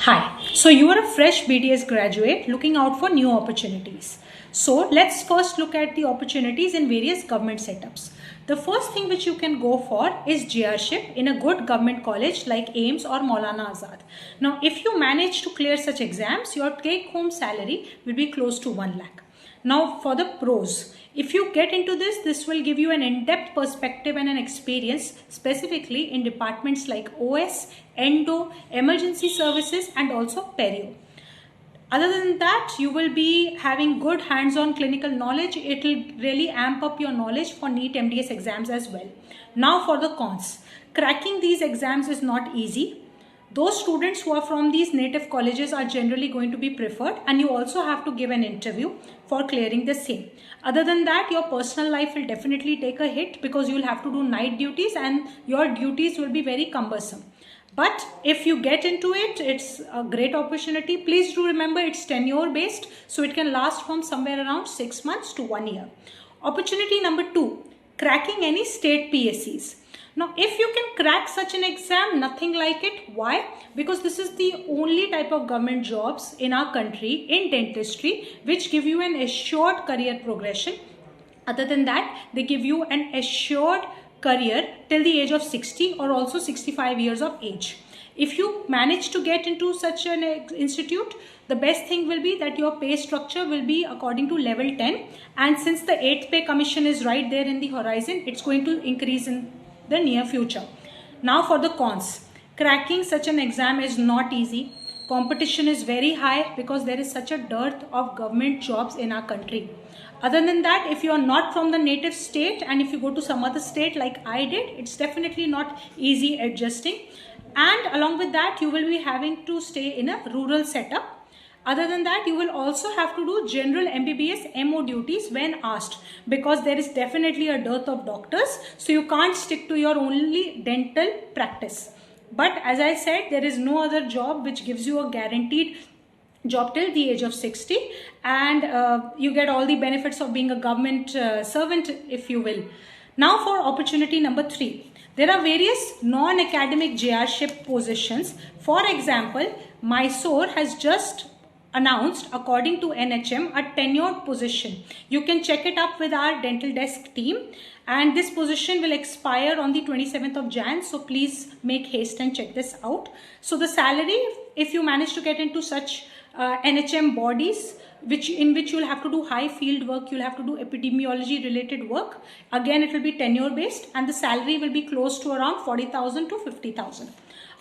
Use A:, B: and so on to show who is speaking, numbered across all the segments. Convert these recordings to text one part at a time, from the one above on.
A: Hi, so you are a fresh BDS graduate looking out for new opportunities. So let's first look at the opportunities in various government setups. The first thing which you can go for is JRship in a good government college like AIMS or Maulana Azad. Now, if you manage to clear such exams, your take-home salary will be close to 1 lakh. Now for the pros, if you get into this will give you an in-depth perspective and an experience specifically in departments like OS, Endo, Emergency Services and also Perio. Other than that, you will be having good hands-on clinical knowledge. It will really amp up your knowledge for NEET MDS exams as well. Now for the cons. Cracking these exams is not easy. Those students who are from these native colleges are generally going to be preferred, and you also have to give an interview for clearing the same. Other than that, your personal life will definitely take a hit because you will have to do night duties and your duties will be very cumbersome. But if you get into it, it's a great opportunity. Please do remember it's tenure based, so it can last from somewhere around 6 months to 1 year. Opportunity number 2, cracking any state PSCs. Now, if you can crack such an exam, nothing like it. Why? Because this is the only type of government jobs in our country in dentistry which give you an assured career progression. Other than that, they give you an assured career till the age of 60 or also 65 years of age. If you manage to get into such an institute, the best thing will be that your pay structure will be according to level 10, and since the 8th pay commission is right there in the horizon, it's going to increase in the near future. Now for the cons. Cracking such an exam is not easy. Competition is very high because there is such a dearth of government jobs in our country. Other than that, if you are not from the native state and if you go to some other state like I did, it's definitely not easy adjusting. And along with that, you will be having to stay in a rural setup. Other than that, you will also have to do general MBBS MO duties when asked, because there is definitely a dearth of doctors, so you can't stick to your only dental practice. But as I said, there is no other job which gives you a guaranteed job till the age of 60, and you get all the benefits of being a government servant, if you will. Now for opportunity number 3. There are various non-academic JRship positions. For example, Mysore has just announced, according to NHM, a tenured position. You can check it up with our dental desk team, and this position will expire on the 27th of Jan, so please make haste and check this out. So the salary, if you manage to get into such NHM bodies, in which you'll have to do high field work, you'll have to do epidemiology related work. Again, it will be tenure based and the salary will be close to around 40,000 to 50,000.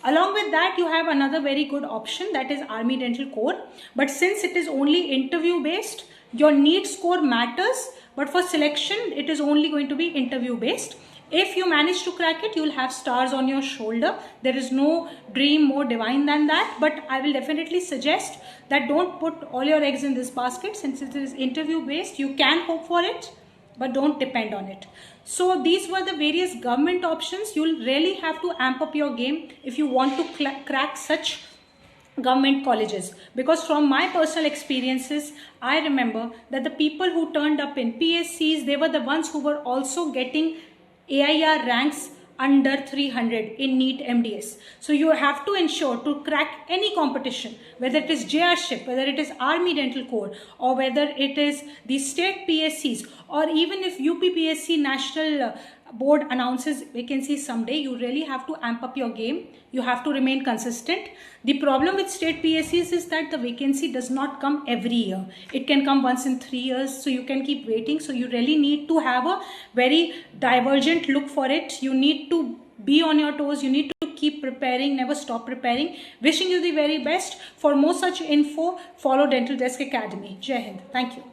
A: Along with that, you have another very good option, that is Army Dental Corps. But since it is only interview based, your NEET score matters, but for selection, it is only going to be interview based. If you manage to crack it, you will have stars on your shoulder. There is no dream more divine than that, but I will definitely suggest that don't put all your eggs in this basket. Since it is interview based, you can hope for it, but don't depend on it. So these were the various government options. You'll really have to amp up your game if you want to crack such government colleges, because from my personal experiences, I remember that the people who turned up in PSCs, they were the ones who were also getting AIR ranks under 300 in NEET MDS. So you have to ensure to crack any competition, whether it is JRship, whether it is Army Dental Corps, or whether it is the state PSCs, or even if UPPSC National Board announces vacancies someday, you really have to amp up your game. You have to remain consistent. The problem with state PSCs is that the vacancy does not come every year. It can come once in 3 years, so you can keep waiting. So you really need to have a very divergent look for it. You need to be on your toes. You need to keep preparing, never stop preparing. Wishing you the very best. For more such info, follow Dental Desk Academy. Jai Hind. Thank you.